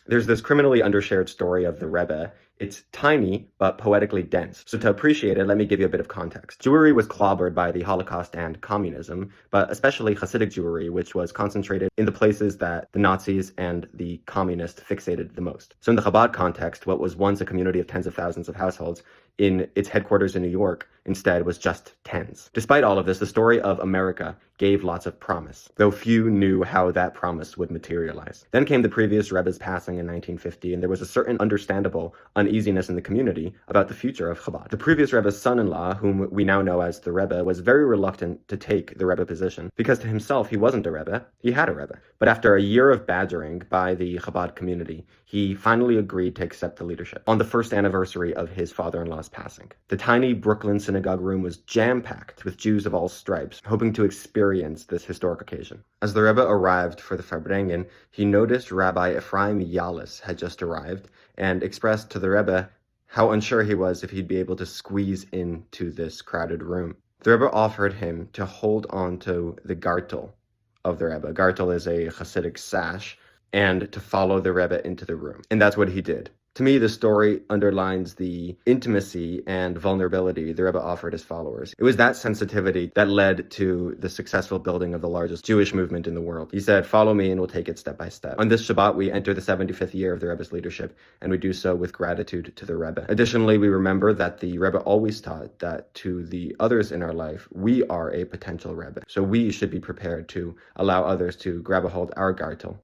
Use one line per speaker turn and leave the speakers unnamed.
There's this criminally undershared story of the Rebbe. It's tiny, but poetically dense. So to appreciate it, let me give you a bit of context. Jewry was clobbered by the Holocaust and communism, but especially Hasidic Jewry, which was concentrated in the places that the Nazis and the communists fixated the most. So in the Chabad context, what was once a community of tens of thousands of households in its headquarters in New York instead was just tens. Despite all of this, the story of America gave lots of promise, though few knew how that promise would materialize. Then came the previous Rebbe's passing in 1950, and there was a certain understandable uneasiness in the community about the future of Chabad. The previous Rebbe's son-in-law, whom we now know as the Rebbe, was very reluctant to take the Rebbe position, because to himself he wasn't a Rebbe, he had a Rebbe. But after a year of badgering by the Chabad community, he finally agreed to accept the leadership on the first anniversary of his father-in-law's passing. The tiny Brooklyn synagogue room was jam-packed with Jews of all stripes, hoping to experience this historic occasion. As the Rebbe arrived for the Farbrengen, he noticed Rabbi Yolles had just arrived and expressed to the Rebbe how unsure he was if he'd be able to squeeze into this crowded room. The Rebbe offered him to hold on to the Gartel of the Rebbe. Gartel is a Hasidic sash, and to follow the Rebbe into the room. And that's what he did. To me, the story underlines the intimacy and vulnerability the Rebbe offered his followers. It was that sensitivity that led to the successful building of the largest Jewish movement in the world. He said, "Follow me and we'll take it step by step." On this Shabbat, we enter the 75th year of the Rebbe's leadership, and we do so with gratitude to the Rebbe. Additionally, we remember that the Rebbe always taught that to the others in our life, we are a potential Rebbe. So we should be prepared to allow others to grab a hold of our Gartel.